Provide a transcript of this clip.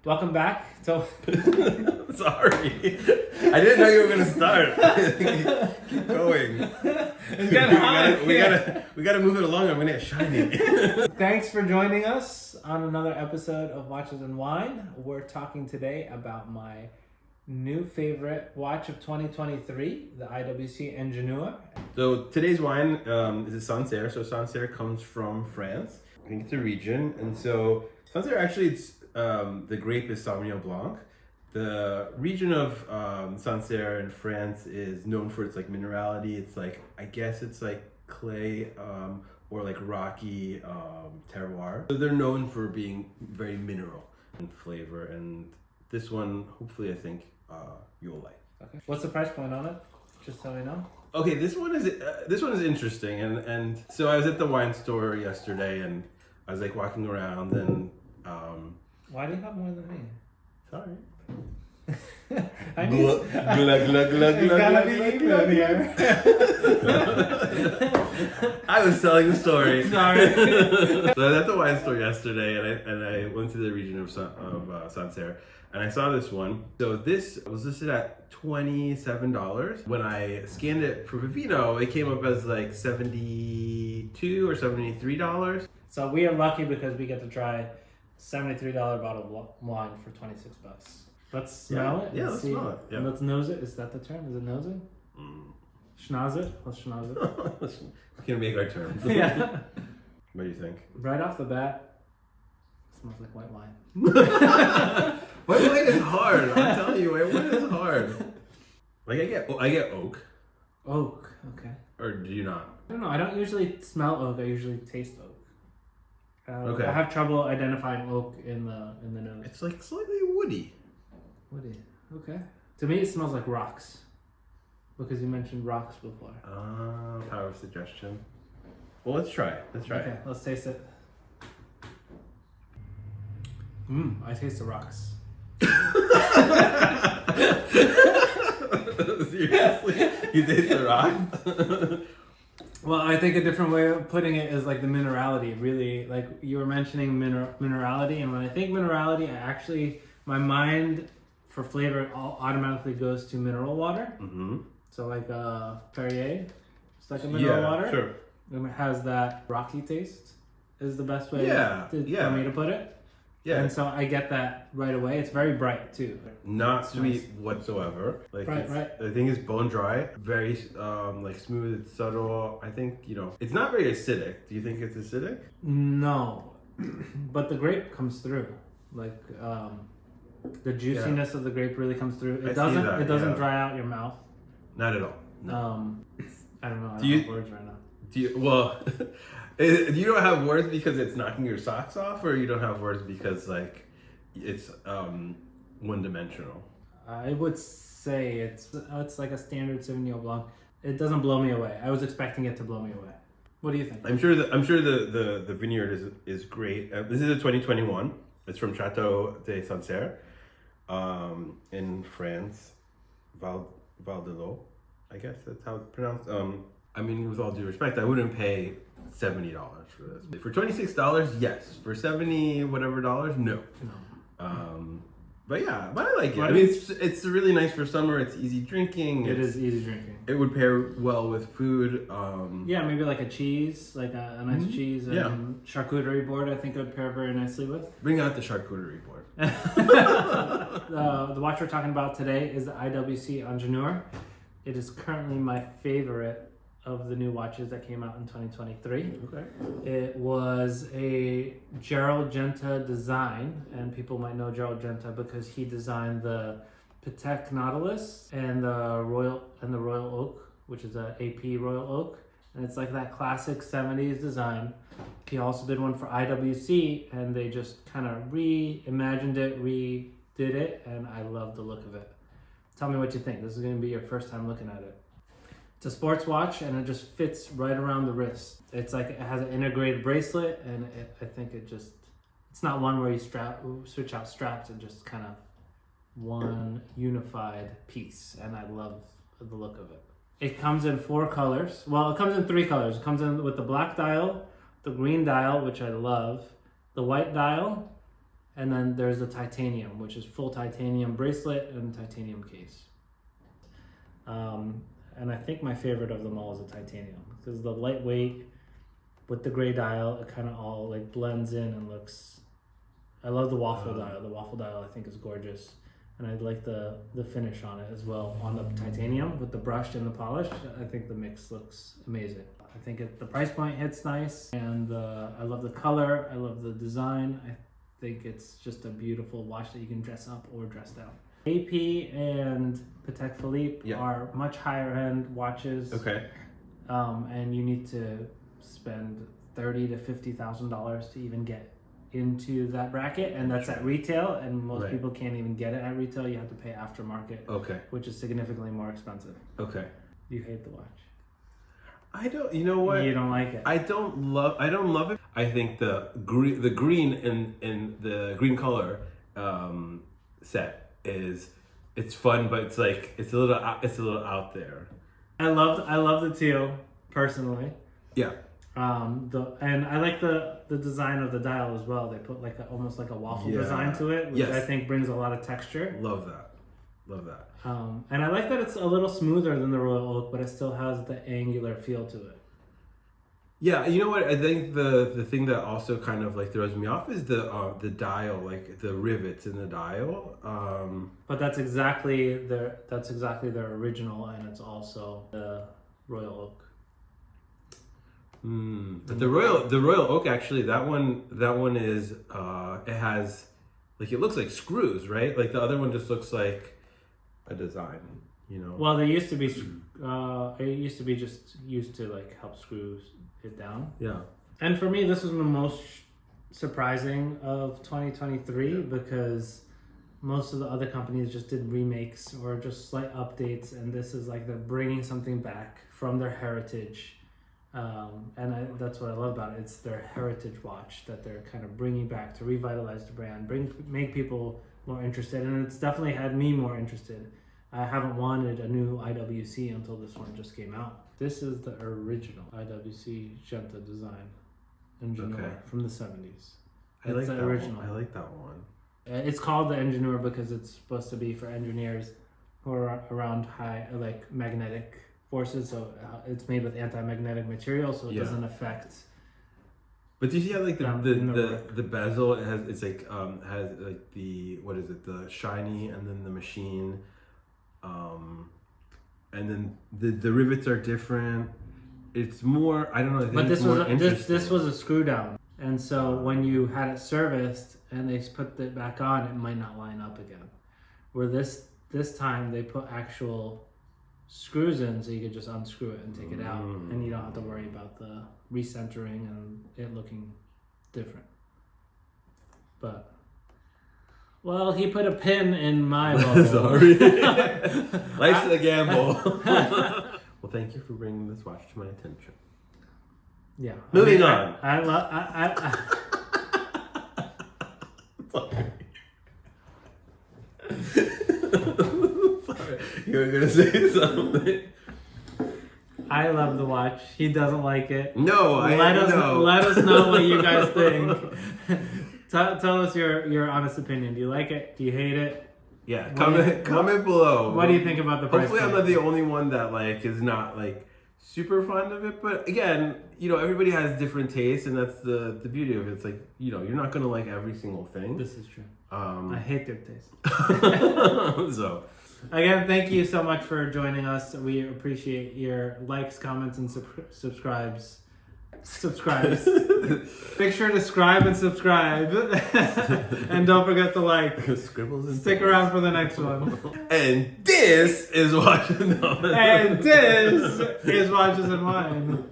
Welcome back. So, sorry, I didn't know you were gonna start. Keep going. It's getting hot. We gotta move it along. I'm gonna get shiny. Thanks for joining us on another episode of Watches and Wine. We're talking today about my new favorite watch of 2023, the IWC Ingenieur. So today's wine is a Sancerre. So Sancerre comes from France. I think it's a region, and so Sancerre actually it's the grape is Sauvignon Blanc. The region of Sancerre in France is known for its like minerality. It's like I guess it's like clay or like rocky terroir. So they're known for being very mineral in flavor, and this one hopefully I think you'll like. Okay. What's the price point on it? Just so I know. Okay, this one is interesting, and so I was at the wine store yesterday, and I was like walking around, and Why do you have more than me? sorry. I need. Glug, glug, glug, glug, You gotta be glug, glug, here. I was telling the story. Sorry. So I was at the wine store yesterday, and I went to the region of Sancerre, and I saw this one. So this was listed at $27. When I scanned it for Vivino, it came up as like $72 or $73. So we are lucky because we get to try $73 bottle of wine for $26. Let's smell it. Yeah, let's smell it. Yeah. Let's nose it. Is that the term? Is it nosing? Schnoz it. Let's schnoz it. We can make our terms. Yeah. What do you think? Right off the bat, it smells like white wine. White wine is hard. I'm telling you, white wine is hard. Like I get oak. Oak. Okay. Or do you not? I don't know. I don't usually smell oak. I usually taste oak. Okay. I have trouble identifying oak in the nose. It's like slightly woody. Woody. Okay. To me, it smells like rocks. Because you mentioned rocks before. Power of suggestion. Well, let's try it. Okay, let's taste it. I taste the rocks. Seriously? You taste the rock? Well, I think a different way of putting it is like the minerality. Really, like you were mentioning minerality, and when I think minerality, my mind for flavor automatically goes to mineral water. Mm-hmm. So like Perrier, it's like a mineral water. Sure. And it has that rocky taste. Is the best way for me to put it. Yeah. And so I get that right away. It's very bright too. Not sweet whatsoever. Like Right. I think it's bone dry. Very like smooth. It's subtle. I think it's not very acidic. Do you think it's acidic? No, but the grape comes through. Like the juiciness of the grape really comes through. It doesn't dry out your mouth. Not at all. No. I don't know. I don't have words right now. Do you don't have words because it's knocking your socks off, or you don't have words because like it's one-dimensional? I would say it's like a standard Sauvignon Blanc. It doesn't blow me away. I was expecting it to blow me away. What do you think? I'm sure the vineyard is great. This is a 2021. It's from Chateau de Sancerre, in France, Val de l'Eau. I guess that's how it's pronounced. I mean, with all due respect, I wouldn't pay $70 for this. For $26, yes. For $70 whatever dollars, no. But I like it. I mean, it's really nice for summer. It's easy drinking. It is easy drinking. It would pair well with food. Maybe like a cheese, like a nice cheese and charcuterie board. I think it would pair very nicely with. Bring out the charcuterie board. The watch we're talking about today is the IWC Ingenieur. It is currently my favorite of the new watches that came out in 2023. Okay. It was a Gerald Genta design, and people might know Gerald Genta because he designed the Patek Nautilus and the Royal Oak, which is a AP Royal Oak, and it's like that classic 70s design. He also did one for IWC, and they just kind of reimagined it, redid it, and I love the look of it. Tell me what you think. This is going to be your first time looking at it. It's a sports watch, and it just fits right around the wrist. It's like it has an integrated bracelet, and I think it's not one where you switch out straps. It's just kind of one unified piece, and I love the look of it. It comes in 4 colors. Well, it comes in 3 colors. It comes in with the black dial, the green dial, which I love, the white dial, And then there's the titanium, which is full titanium bracelet and titanium case. And I think my favorite of them all is the titanium, because the lightweight with the gray dial, it kind of all like blends in and looks. I love the waffle dial. The waffle dial I think is gorgeous, and I like the finish on it as well on the titanium with the brushed and the polished. I think the mix looks amazing. I think the price point hits nice, and I love the color. I love the design. I think it's just a beautiful watch that you can dress up or dress down. AP and Patek Philippe are much higher end watches. Okay. And you need to spend $30,000 to $50,000 to even get into that bracket, and that's at retail. And most people can't even get it at retail. You have to pay aftermarket. Okay. Which is significantly more expensive. Okay. You hate the watch. I don't. You know what? You don't like it. I don't love it. I think the green in the green color set it's fun, but it's like it's a little out there. I love the teal personally. Yeah. And I like the design of the dial as well. They put like almost like a waffle design to it, which I think brings a lot of texture. Love that. And I like that it's a little smoother than the Royal Oak, but it still has the angular feel to it. Yeah, you know what? I think the thing that also kind of like throws me off is the dial, like the rivets in the dial. But that's exactly their original, and it's also the Royal Oak. But the Royal Oak, actually, that one is it has like, it looks like screws, right? Like the other one just looks like a design, you know. Well, they used to be it used to be just used to like help screw it down. Yeah. And for me, this was the most surprising of 2023 because most of the other companies just did remakes or just slight updates, and this is like they're bringing something back from their heritage. That's what I love about it. It's their heritage watch that they're kind of bringing back to revitalize the brand, make people more interested, and it's definitely had me more interested. I haven't wanted a new IWC until this one just came out. This is the original IWC Ingenieur from the 70s. I like the original. I like that one. It's called the Ingenieur because it's supposed to be for engineers who are around high, like magnetic forces. So it's made with anti-magnetic material, so it doesn't affect. But do you see how like the bezel has like the the shiny and then the machine, and then the rivets are different. It's more, I don't know. But this was a screw down, and so when you had it serviced and they put it back on, it might not line up again. Where this time they put actual screws in, so you could just unscrew it and take it out, and you don't have to worry about the recentering and it looking different. But well, he put a pin in my logo. Sorry. Life's a gamble. Well, thank you for bringing this watch to my attention. Yeah. Moving on. Sorry. Sorry. You were gonna say something. I love the watch. He doesn't like it. No, let us know what you guys think. Tell us your honest opinion. Do you like it? Do you hate it? Yeah, comment below. What do you think about the price? Hopefully, I'm not the only one that like is not like super fond of it. But again, you know, everybody has different tastes, and that's the beauty of it. It's like, you know, you're not gonna like every single thing. This is true. I hate their taste. So, again, thank you so much for joining us. We appreciate your likes, comments, and subscribes. Make sure to subscribe and subscribe. And don't forget to like. Scribbles and stick around for the next one. And this is Watches and Wine.